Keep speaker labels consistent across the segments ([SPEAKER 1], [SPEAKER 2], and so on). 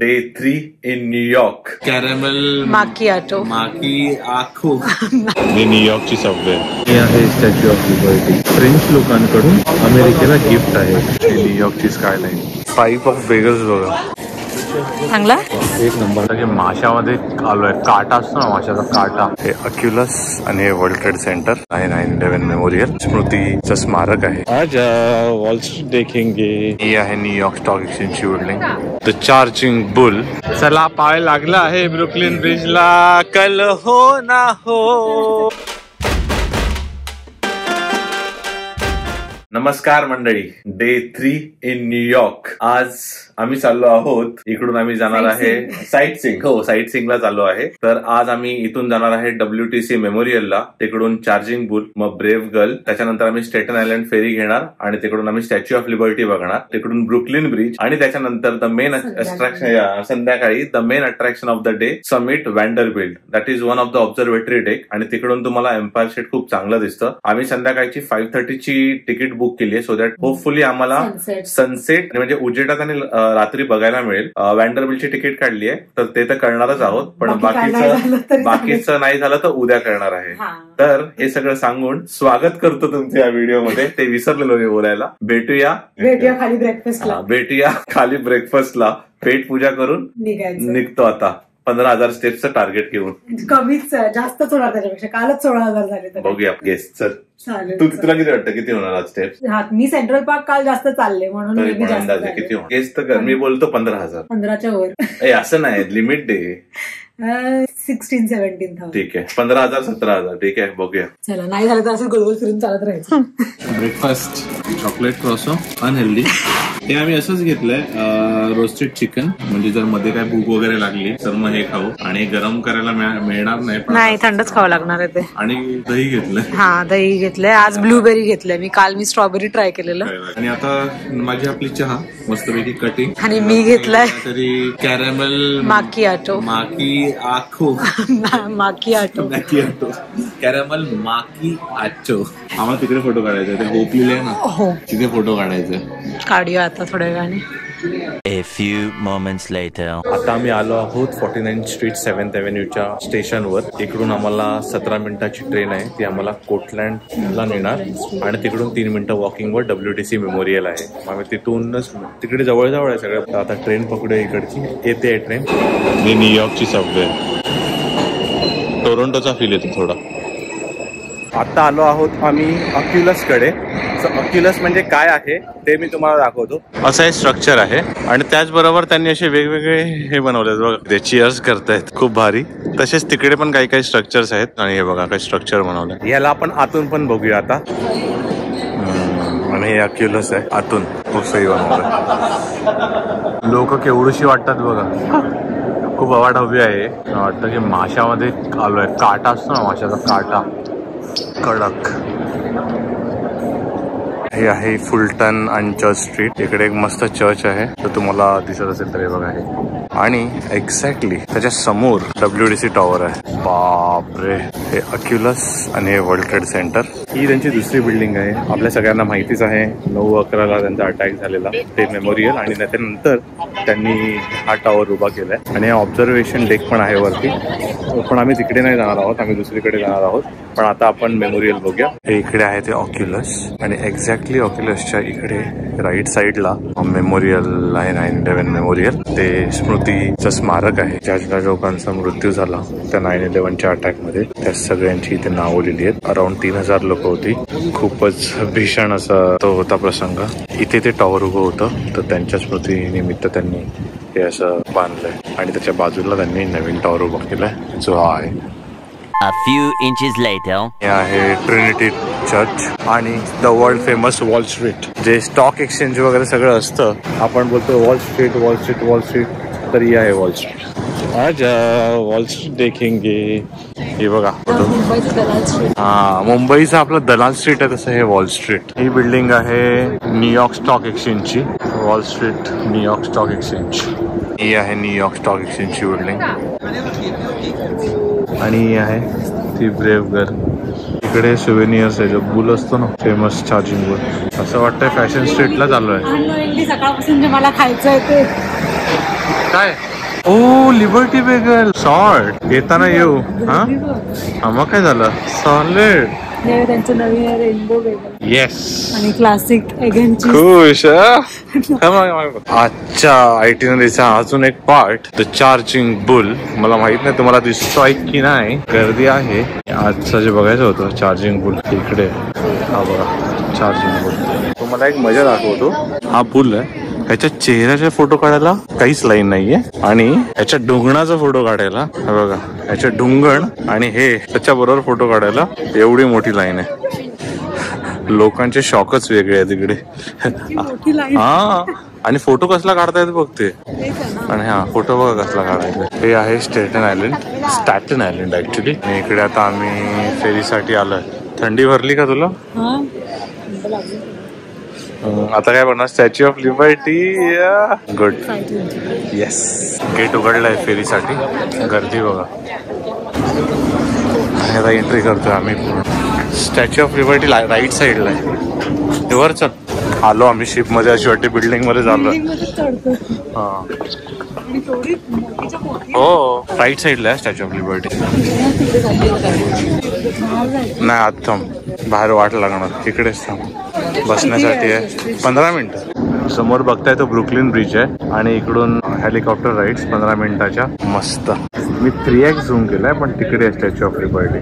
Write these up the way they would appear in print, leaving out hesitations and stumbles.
[SPEAKER 1] Day 3 in New York.
[SPEAKER 2] Caramel
[SPEAKER 3] माकियाटो
[SPEAKER 2] माकी आखो.
[SPEAKER 1] ही न्यूयॉर्कची Subway आहे. Statue of liberty French लोकांकडून अमेरिकेला गिफ्ट आहे. न्यूयॉर्कची स्कायलाईन. पाईप ऑफ बेगर्स बघा,
[SPEAKER 3] चांगला
[SPEAKER 1] एक नंबर. की माशामध्ये आलोय. काटा असतो ना माशाचा काटा. हे अक्युलस आणि हे वर्ल्ड ट्रेड सेंटर 9/11 मेमोरियल स्मृतीचं स्मारक आहे. आज वॉल स्ट्रीट देखेंगे. ही आहे New York stock एक्सचेंजची building. The charging boule. चला पाय लागला आहे ब्रुकलिन ब्रिजला. कल हो ना हो. नमस्कार मंडळी. Day 3 in New York. आज आम्ही चाललो आहोत. इकडून आम्ही जाणार आहे साईट सिंग. हो, साईट सिंगला चाललो आहे. तर आज आम्ही इथून जाणार आहे WTC मेमोरियलला, तिकडून चार्जिंग बुल, मग ब्रेव्ह गर्ल, त्याच्यानंतर आम्ही स्टेटन आयलंड फेरी घेणार आणि तिकडून आम्ही स्टॅच्यू ऑफ लिबर्टी बघणार, तिकडून ब्रुकलिन ब्रिज आणि त्याच्यानंतर द मेन अट्रॅक्शन संध्याकाळी the main attraction of the day Summit Vanderbilt. That is one of the observatory deck आणि तिकडून तुम्हाला एम्पायर स्टेट खूप चांगलं दिसतं. आम्ही संध्याकाळची 5:30ची तिकीट बुक केली आहे, सो दॅट होपफुली आम्हाला सनसेट म्हणजे उजेडात आणि रात्री बघायला मिळेल. व्हँडरबिल्टची तिकीट काढली आहे, तर ते तर करणारच आहोत, पण बाकीचं नाही झालं तर उद्या करणार आहे. तर हे सगळं सांगून स्वागत करतो तुमच्या या व्हिडिओमध्ये. ते विसरलेलो मी बोलायला. भेटूया खाली ब्रेकफास्टला. भेटूया खाली ब्रेकफास्टला. पेट पूजा करून निघतो आता. 15,000 स्टेप्सचं टार्गेट घेऊन. कमीच जास्तच होणार त्याच्यापेक्षा. कालच 16,000 झाले. बघूया गेस. चल तुला किती वाटतं किती होणार आज स्टेप्स? मी सेंट्रल पार्क काल जास्त चालले म्हणून किती होणार गेस तर मी बोलतो 15,000. 15च्या वर. असं नाही, लिमिट दे. 16-17,000. ठीक आहे. 15,000 17,000. ठीक आहे, बघूया. चला, नाही झालं तर असं गोलगोल फिरून चालत राहायचं.
[SPEAKER 2] Breakfast chocolate croissant unhealthy. हे आम्ही असंच घेतलंय. रोस्टेड चिकन, म्हणजे जर मध्ये काय भूक वगैरे लागली तर मग हे खाऊ. आणि गरम करायला मिळणार नाही, थंडच खावं लागणार आहे ते. आणि दही घेतलंय. हा, दही घेतलंय. आज ब्लूबेरी घेतलंय. काल मी स्ट्रॉबेरी ट्राय केलेलं.
[SPEAKER 1] आणि आता माझी आपली चहा मस्तपैकी कटिंग.
[SPEAKER 3] आणि मी घेतलाय
[SPEAKER 2] तरी कॅरॅमल
[SPEAKER 3] माकियाटो.
[SPEAKER 2] माकी आखो
[SPEAKER 3] माकियाटो.
[SPEAKER 2] कॅरॅमल माकी आचो.
[SPEAKER 1] आम्हाला तिकडे फोटो काढायचा. ते होप लिहिलंय ना, तिथे फोटो काढायचा.
[SPEAKER 3] काढूया आता थोड्या वेळाने.
[SPEAKER 4] A few moments later.
[SPEAKER 1] आता आम्ही आलो आहोत 49th स्ट्रीट 7th एव्हेन्यूच्या स्टेशनवर. इकडून आम्हाला 17 मिनिटाची ट्रेन आहे. ती आम्हाला कोर्टलँडला नेणार आणि तिकडून 3 मिनिटं वॉकिंगवर WTC मेमोरियल आहे. आम्ही तिथूनच तिकडे जवळ आहे सगळं. आता ट्रेन पकडूया इकडची. येते ट्रेन. ही न्यूयॉर्कची सबवे. टोरंटोचा फील येतो थोडा. आता आलो आहोत आम्ही अक्युलसकडे. अक्युलस म्हणजे काय आहे ते मी तुम्हाला दाखवतो. असं हे स्ट्रक्चर आहे आणि त्याचबरोबर त्यांनी असे वेगवेगळे हे बनवले बघा. ते चिअर्स करतायत, खूप भारी. तसेच तिकडे पण काही काही स्ट्रक्चर्स आहेत आणि हे बघा काही स्ट्रक्चर बनवलं. याला आपण आतून पण बघूया आता. आणि हे अक्युलस आहे आतून. खूप सही बनवलं. लोक केवढीशी वाटतात बघा. खूप अवाढव्य आहे. वाटतं की माशामध्ये आलोय. काटा असतो ना माशाचा काटा, कडक. हे आहे फुलटन आणि चर्च स्ट्रीट. इकडे एक मस्त चर्च आहे, तर तुम्हाला दिसत असेल तर हे बघा. हे आणि एक्झॅक्टली त्याच्या समोर WTC टॉवर आहे. बापरे. हे अक्युलस आणि हे वर्ल्ड ट्रेड सेंटर. ही त्यांची दुसरी बिल्डिंग आहे. आपल्या सगळ्यांना माहितीच आहे 9/11ला त्यांचा अटॅक झालेला ते मेमोरियल. आणि त्याच्यानंतर त्यांनी हा टॉवर उभा केलाय. आणि हा ऑब्झर्वेशन डेक पण आहे वरती. पण आम्ही तिकडे नाही जाणार आहोत, आम्ही दुसरीकडे जाणार आहोत. पण आता आपण मेमोरियल बघूया. हे इकडे आहे ते ऑक्युलस आणि एक्झॅक्टली ऑक्युलसच्या इकडे राईट साईडला मेमोरियल आहे. 9/11 मेमोरियल. ते स्मृतीचं स्मारक आहे. ज्या ज्या लोकांचा मृत्यू झाला त्या 9/11च्या अटॅकमध्ये, त्या सगळ्यांची इथे नावं लिहिली आहेत. अराउंड 3,000 लोक होती. खूपच भीषण असा तो होता प्रसंग. इथे ते टॉवर उभं होतं, तर त्यांच्या स्मृतीनिमित्त त्यांनी हे असं बांधलंय. आणि त्याच्या बाजूला त्यांनी नवीन टॉवर उभा केलाय, जो हा आहे.
[SPEAKER 4] A few inches later.
[SPEAKER 1] हे आहे ट्रिनिटी चर्च आणि the world famous wall street. जे स्टॉक एक्सचेंज वगैरे सगळं असतं, आपण बोलतो wall street wall street wall street, तर ही आहे वॉल स्ट्रीट. आज वॉल स्ट्रीट देखेंगे. हे बघा हा, मुंबईचं आपलं दलाल स्ट्रीट आहे तसं हे वॉल स्ट्रीट. ही बिल्डिंग आहे New York stock एक्सचेंजची. Wall street New York stock exchange. ही आहे न्यूयॉर्क स्टॉक एक्सचेंजची बिल्डिंग. आणि ही आहे ती ब्रेव्ह गर्ल. इकडे सुवेनियर्स आहे. जो बुल असतो ना, फेमस चार्जिंग बुल. असं वाटतंय फॅशन स्ट्रीटला चालू आहे.
[SPEAKER 3] सकाळपासून जे मला खायचं आहे ते
[SPEAKER 1] काय ओ लिबर्टी बेगल शॉर्ट येताना येऊ. हा मग काय झालं सॉलिड.
[SPEAKER 3] त्यांचं नवीन रेनबो बेगल
[SPEAKER 1] येस
[SPEAKER 3] आणि क्लासिक एग अँड चीज.
[SPEAKER 1] खुश. आजच्या आयटिनरीचा अजून एक पार्ट द चार्जिंग बुल. मला माहित नाही तुम्हाला दिसतोय की नाही, गर्दी आहे. आजचं जे बघायचं होतं चार्जिंग बुल इकडे. हा बघा चार्जिंग बुल. तुम्हाला एक मजा दाखवतो. हा बुल आहे, ह्याच्या चेहऱ्याचे फोटो काढायला काहीच लाईन नाहीये आणि ह्याच्या ढुंगणाचा फोटो काढायला बघा ह्याच्या ढुंगण आणि हे त्याच्या बरोबर फोटो काढायला एवढी मोठी लाईन आहे. लोकांचे शॉकच वेगळे आहे तिकडे. हा आणि फोटो कसला काढतायत बघते. आणि हा फोटो बघा कसला काढायचा. हे आहे स्टॅटन आयलंड ऍक्च्युली. आणि इकडे आता आम्ही फेरीसाठी आलोय. थंडी भरली का तुला? आता काय बनणार Statue of Liberty. Good. Yes gate उघडलाय फेरीसाठी. गर्दी बघा. आता एंट्री करतोय आम्ही. स्टॅच्यू ऑफ लिबर्टी राईट साईडला आहे. वर चल. आलो आम्ही शिप मध्ये. अशी वाटते बिल्डिंग मध्ये चाललोय. हा हो राईट साईडला आहे स्टॅच्यू ऑफ लिबर्टी. नाही आत थांब, बाहेर वाट लागणार. इकडेच थांब. बसण्यासाठी आहे 15 मिनिटं. समोर बघताय तो ब्रुकलिन ब्रिज आहे आणि इकडून हेलिकॉप्टर राईड्स 15 मिनिटाच्या. मस्त. मी 3x झूम केलाय पण तिकडे आहे स्टॅच्यू ऑफ लिबर्टी.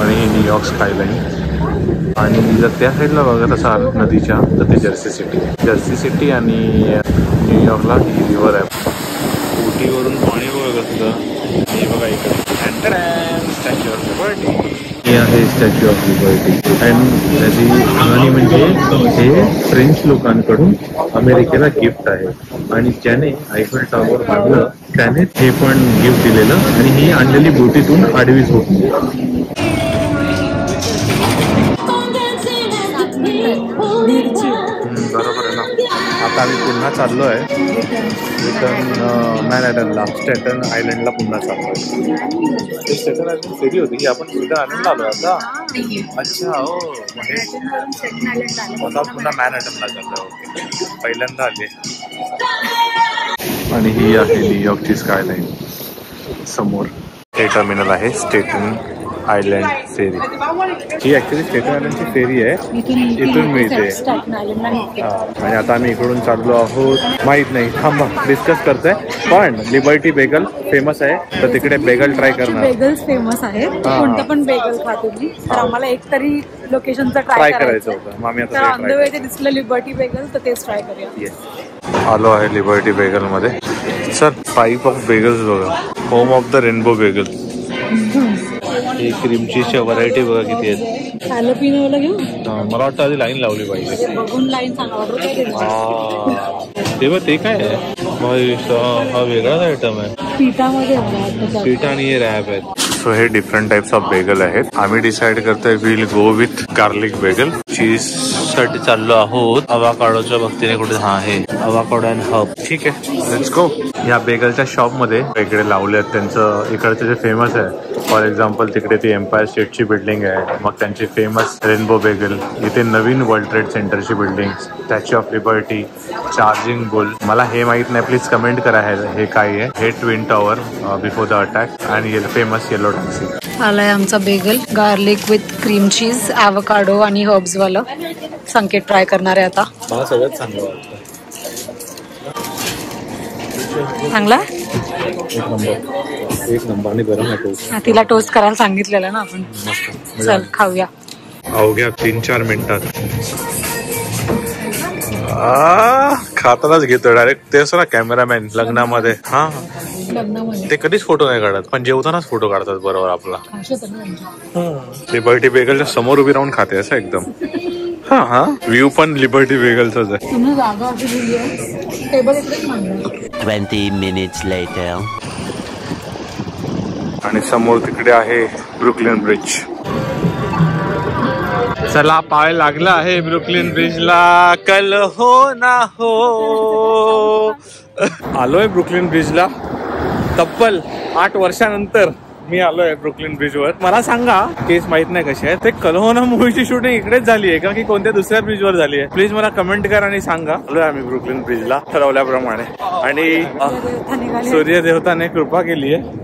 [SPEAKER 1] आणि ही न्यूयॉर्क स्कायलाईन. आणि जर त्या साईडला बघत असाल नदीच्या तर ते जर्सी सिटी आणि न्यूयॉर्कला ही रिव्हर आहे. उटीवरून पाणी बघत असतं. हे बघा इकडे स्टॅच्यू ऑफ लिबर्टी. हे आहे स्टॅच्यू ऑफ लिबर्टी. अँड त्याची कहाणी म्हणजे हे फ्रेंच लोकांकडून अमेरिकेला गिफ्ट आहे आणि ज्याने आयफेल टॉवर बांधलं त्याने हे पण गिफ्ट दिलेलं. आणि ही आणलेली बोटीतून आडवीच होती. बरोबर आहे ना. आता आम्ही पुन्हा चाललो आहे रिटर्न मॅनहॅटनला. स्टॅटन आयलंडला पुन्हा चाललो आहे. स्टॅटन आयलंड फेरी होती की आपण स्टॅटन आयलंडला आलो आता. अच्छा हो. आता पुन्हा मॅनहॅटनला चाललो. पहिल्यांदा आले. आणि ही आहे न्यूयॉर्कची स्कायलाईन. समोर हे टर्मिनल आहे स्टॅटन आयलंड फेरी. ही ऍक्च्युली स्टॅटन आयलंडची फेरी आहे. इथून मिळते. आणि आता आम्ही इकडून चाललो आहोत. माहित नाही थांबा डिस्कस करतोय. पण लिबर्टी बेगल फेमस आहे तर तिकडे बेगल ट्राय करणार.
[SPEAKER 3] बेगल्स फेमस आहेत. कोणतं पण बेगल खा तुम्ही. तर आम्हाला एक तरी लोकेशनचं ट्राय करायचं होतं.
[SPEAKER 1] आम्ही
[SPEAKER 3] आता ऑन द वे ते दिसलं लिबर्टी बेगल तर तेच ट्राय करूया.
[SPEAKER 1] आलो आहे लिबर्टी बेगल मध्ये. सर टाईप ऑफ बेगल्स बघा. Home of the rainbow bagel. ही क्रीम चीजच्या व्हरायटी बघा किती आहेत.
[SPEAKER 3] हॅलोपिनोला घेऊ.
[SPEAKER 1] मला वाटतं आधी लाईन लावली पाहिजे.
[SPEAKER 3] बघून लाईन
[SPEAKER 1] तेव्हा ते काय आहे. हा वेगळाच आयटम आहे. पिठा आणि हे रॅप आहेत. सो हे डिफरंट टाइप्स ऑफ बेगल आहेत. आम्ही डिसाइड करतोय will go with garlic bagel. Cheese साठी चाललो आहोत. अवाकाडोच्या भक्तीने कुठे. हा आहे अवाकाडो अँड हब. ठीक आहे लेट्स गो. या बेगलच्या शॉप मध्ये इकडे लावले आहेत. त्यांचं इकडचे जे फेमस आहे फॉर एक्झाम्पल तिकडे ती एम्पायर स्टेटची बिल्डिंग आहे. मग त्यांची फेमस रेनबो बेगल. इथे नवीन वर्ल्ड ट्रेड सेंटरची building. Statue of liberty. Charging boule. मला हे माहित नाही प्लीज कमेंट करा हे काय आहे. हे twin tower before the attack. आणि फेमस येलो टॅक्सी.
[SPEAKER 3] आलाय आमचा bagel. Garlic with cream cheese avocado आणि हर्ब्स वाला. संकेत ट्राय करणार आहे आता.
[SPEAKER 1] मला सगळ्यात चांगलं वाटतं.
[SPEAKER 3] चांगला
[SPEAKER 1] एक नंबर आणि गरम आहे टोस्ट.
[SPEAKER 3] तिला टोस्ट करायला सांगितलेलं ना आपण. चल खाऊया.
[SPEAKER 1] अवघ्या 3-4 मिनिटात खातानाच घेतो डायरेक्ट. ते असं ना कॅमेरामॅन लग्नामध्ये. हा ते कधीच फोटो नाही काढत पण जेवतानाच फोटो काढतात बरोबर आपला. लिबर्टी बेगलच्या समोर उभी राहून खाते असं एकदम. हा व्ह्यू पण लिबर्टी बेगलचाच आहे.
[SPEAKER 4] 20 minutes later.
[SPEAKER 1] आणि समोर तिकडे आहे ब्रुकलिन ब्रिज. चला पाय लागला आहे ब्रुकलिन ब्रिजला. कल हो ना हो. आलोय ब्रुकलिन ब्रिजला तब्बल 8 वर्षानंतर. मी आलोय ब्रुकलिन ब्रिज वर. मला सांगा, केस माहित नाही कशी आहे, ते कल्होना मूवीची शूटिंग इकडेच झाली आहे का की कोणत्या दुसऱ्या ब्रिज वर झाली आहे? प्लीज मला कमेंट करा आणि सांगा. आलोय आम्ही ब्रुकलिन ब्रिजला ठरवल्याप्रमाणे आणि सूर्य देवताने कृपा केली आहे.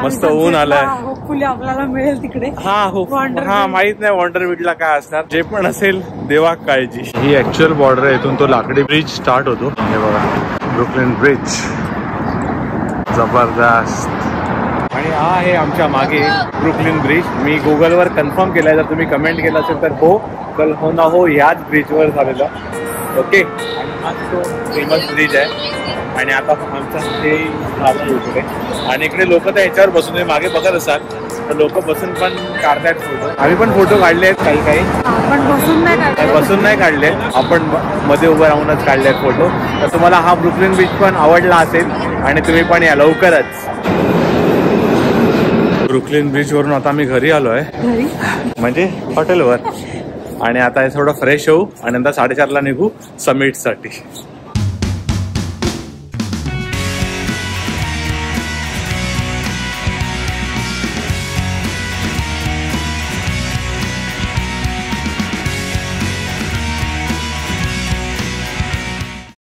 [SPEAKER 1] मस्त ऊन आलाय.
[SPEAKER 3] होपफुली आपल्याला मिळेल तिकडे.
[SPEAKER 1] हा माहित नाही वॉन्डर ब्रिजला काय असणार. जे पण असेल देवा काळजी. ही ऍक्च्युअल बॉर्डर आहे. इथून तो लाकडी ब्रिज स्टार्ट होतो. हे बघा ब्रुकलिन ब्रिज. जबरदस्त. आणि हा आहे आमच्या मागे ब्रुकलिन ब्रिज. मी गुगलवर कन्फर्म केलाय. जर तुम्ही कमेंट केलं असेल तर हो, कल हो ना हो ह्याच ब्रिजवर झालेला. ओके. आणि हा तो फेमस ब्रिज आहे. आणि आता आमचा स्टे झाला इकडे. आणि इकडे लोक तर याच्यावर बसून मागे बघत असाल तर लोक बसून पण काढतायत फोटो. आम्ही पण फोटो काढले आहेत काही बसून नाही काढले. आपण मध्ये उभं राहूनच काढले आहेत फोटो. तर तुम्हाला हा ब्रुकलिन बीच पण आवडला असेल आणि तुम्ही पण या लवकरच. ब्रुकलिन ब्रिज वरून आता आम्ही घरी आलोय, म्हणजे हॉटेलवर. आणि आता थोडं फ्रेश होऊ आणि नंतर 4:30ला निघू समिटसाठी.